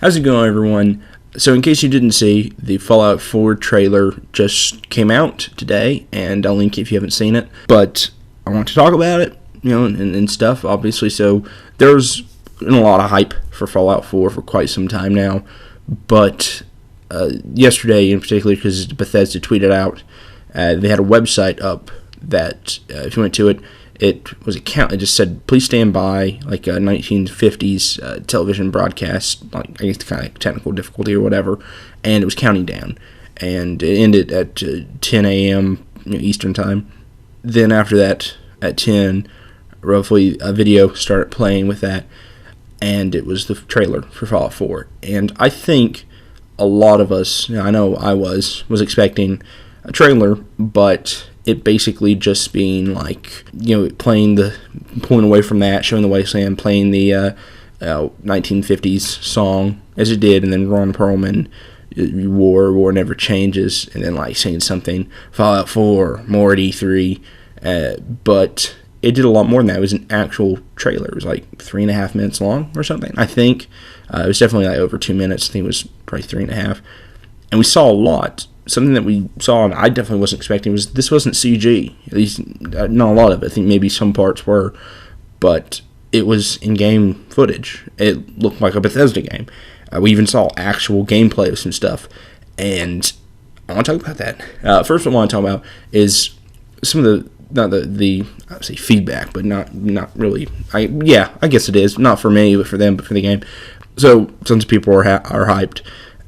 How's it going, everyone? So, in case you didn't see, the Fallout 4 trailer just came out today, and I'll link it if you haven't seen it. But I want to talk about it, and stuff, obviously. So, there's been a lot of hype for Fallout 4 for quite some time now. But yesterday, in particular, because Bethesda tweeted out, they had a website up that, if you went to it, it was a count. It just said, "Please stand by," like a 1950s television broadcast, like I guess kind of technical difficulty or whatever, and it was counting down, and it ended at 10 a.m. Eastern time. Then after that, at 10, roughly, a video started playing with that, and it was the trailer for Fallout 4. And I think a lot of us, I know I was expecting a trailer, but it basically just being like, pulling away from that, showing the wasteland, playing the 1950s song as it did, and then Ron Perlman, War Never Changes, and then like saying something, Fallout 4, more at E3, but it did a lot more than that. It was an actual trailer. It was like 3.5 minutes long or something, I think. It was definitely like over 2 minutes. I think it was probably 3.5, and we saw a lot. Something that we saw, and I definitely wasn't expecting, was this wasn't CG. At least, not a lot of it. I think maybe some parts were, but it was in-game footage. It looked like a Bethesda game. We even saw actual gameplay of some stuff, and I want to talk about that. First, what I want to talk about is some of not the I would say feedback, but not really. I guess it is, not for me, but for them, but for the game. So, tons of people are hyped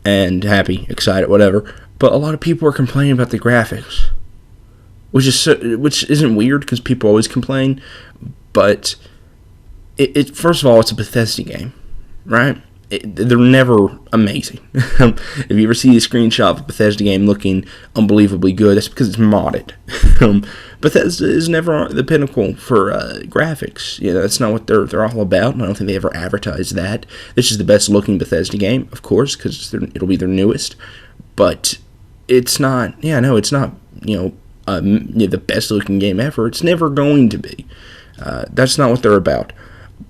and happy, excited, whatever. But a lot of people are complaining about the graphics, which isn't weird because people always complain. But it first of all, it's a Bethesda game, right? They're never amazing. If you ever see a screenshot of a Bethesda game looking unbelievably good, that's because it's modded. Bethesda is never the pinnacle for graphics. That's not what they're all about. I don't think they ever advertise that. This is the best looking Bethesda game, of course, because it'll be their newest. But it's not, it's not, the best looking game ever. It's never going to be. That's not what they're about.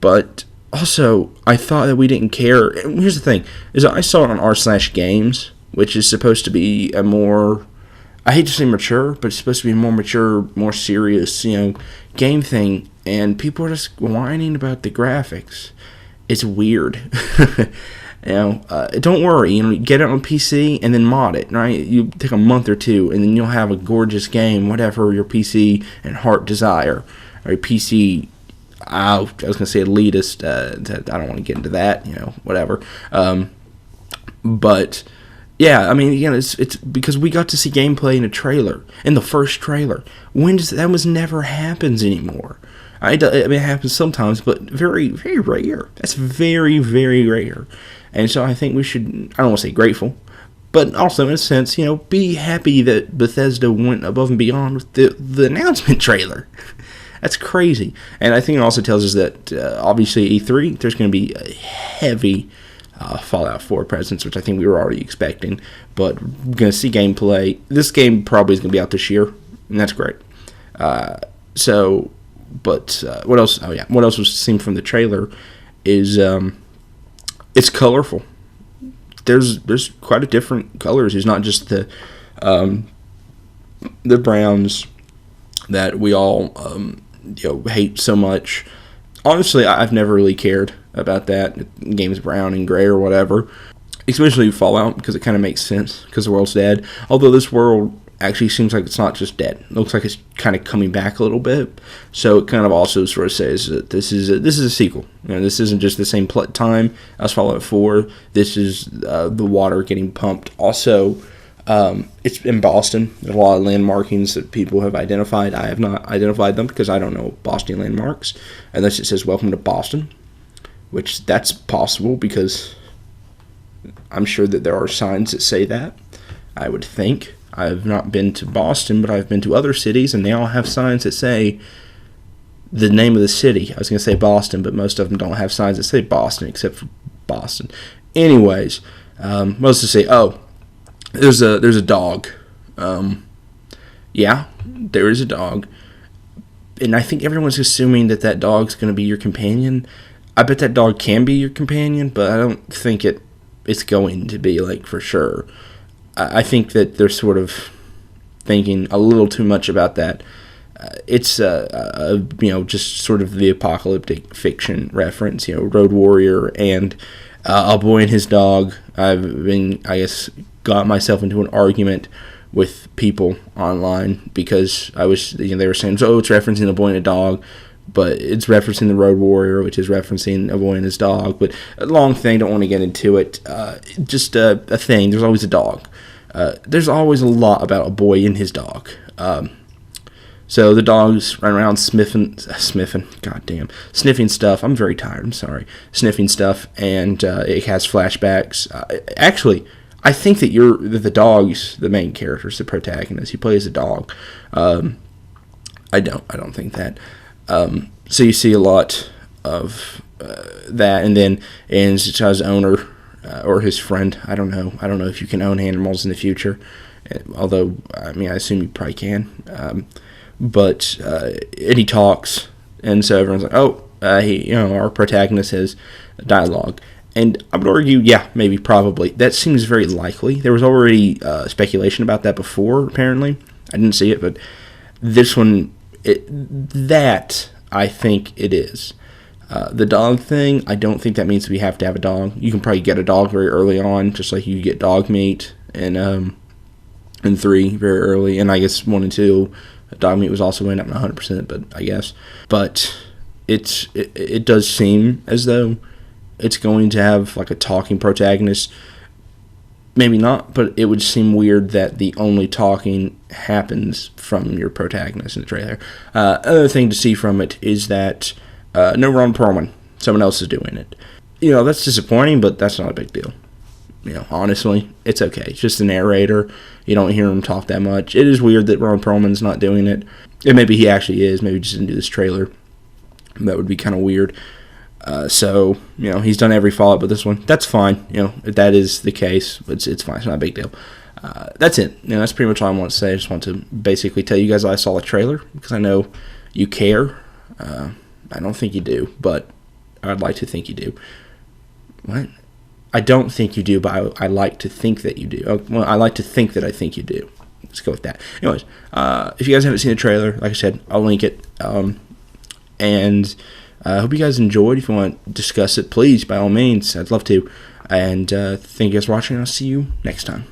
But also, I thought that we didn't care. And here's the thing, is I saw it on r/games, which is supposed to be a more, I hate to say mature, but it's supposed to be a more mature, more serious, game thing. And people are just whining about the graphics. It's weird. Don't worry, get it on PC and then mod it, right? You take a month or two and then you'll have a gorgeous game, whatever your PC and heart desire, or your PC, I was going to say elitist, I don't want to get into that, whatever. But, yeah, it's because we got to see gameplay in a trailer, in the first trailer. That never happens anymore. It happens sometimes, but very, very rare. That's very, very rare. And so I think we should, I don't want to say grateful, but also in a sense, be happy that Bethesda went above and beyond with the announcement trailer. That's crazy. And I think it also tells us that, obviously, E3, there's going to be a heavy Fallout 4 presence, which I think we were already expecting. But we're going to see gameplay. This game probably is going to be out this year, and that's great. What else? Oh, yeah. What else was seen from the trailer is it's colorful. There's quite a different colors. It's not just the browns that we all hate so much. Honestly, I've never really cared about that. Games brown and gray or whatever, especially Fallout, because it kind of makes sense because the world's dead. Although this world actually seems like it's not just dead. It looks like it's kind of coming back a little bit. So it kind of also sort of says that this is a sequel. This isn't just the same time as Fallout 4. This is the water getting pumped. Also, it's in Boston. There's a lot of landmarkings that people have identified. I have not identified them because I don't know Boston landmarks, unless it says "Welcome to Boston," which that's possible because I'm sure that there are signs that say that. I would think. I've not been to Boston, but I've been to other cities, and they all have signs that say the name of the city. I was going to say Boston, but most of them don't have signs that say Boston, except for Boston. Anyways, most to say, there's a dog. Yeah, there is a dog. And I think everyone's assuming that dog's going to be your companion. I bet that dog can be your companion, but I don't think it it's going to be like for sure. I think that they're sort of thinking a little too much about that. It's just sort of the apocalyptic fiction reference, Road Warrior and A Boy and His Dog. Got myself into an argument with people online because they were saying, it's referencing A Boy and a Dog, but it's referencing the Road Warrior, which is referencing A Boy and His Dog. But a long thing, don't want to get into it. Just a thing. There's always a dog. There's always a lot about a boy and his dog. So the dog's run around sniffing stuff. I'm very tired. I'm sorry. Sniffing stuff, and it has flashbacks. Actually, I think that the dog's the main character, is the protagonist. He plays a dog. I don't think that. So you see a lot of that, and then his owner or his friend. I don't know if you can own animals in the future, although I assume you probably can. But he talks, and so everyone's like, our protagonist has dialogue. And I would argue, yeah, maybe, probably. That seems very likely. There was already speculation about that before, apparently. I didn't see it, but this one, that I think it is. The dog thing, I don't think that means we have to have a dog. You can probably get a dog very early on, just like you get dog meat in 3 very early, and I guess 1 and 2. Dog meat was also in, I'm not 100%, but I guess. But it does seem as though it's going to have like a talking protagonist. Maybe not, but it would seem weird that the only talking happens from your protagonist in the trailer. Other thing to see from it is that no Ron Perlman. Someone else is doing it. That's disappointing, but that's not a big deal. Honestly, it's okay. It's just the narrator. You don't hear him talk that much. It is weird that Ron Perlman's not doing it. And maybe he actually is. Maybe he just didn't do this trailer. That would be kind of weird. So, he's done every Fallout but this one. That's fine. If that is the case, it's fine. It's not a big deal. That's it. That's pretty much all I want to say. I just want to basically tell you guys I saw the trailer because I know you care. I don't think you do, but I'd like to think you do. What? I don't think you do, but I like to think that you do. Well, I like to think that I think you do. Let's go with that. Anyways, if you guys haven't seen the trailer, like I said, I'll link it. And I hope you guys enjoyed. If you want to discuss it, please, by all means. I'd love to. And thank you guys for watching. I'll see you next time.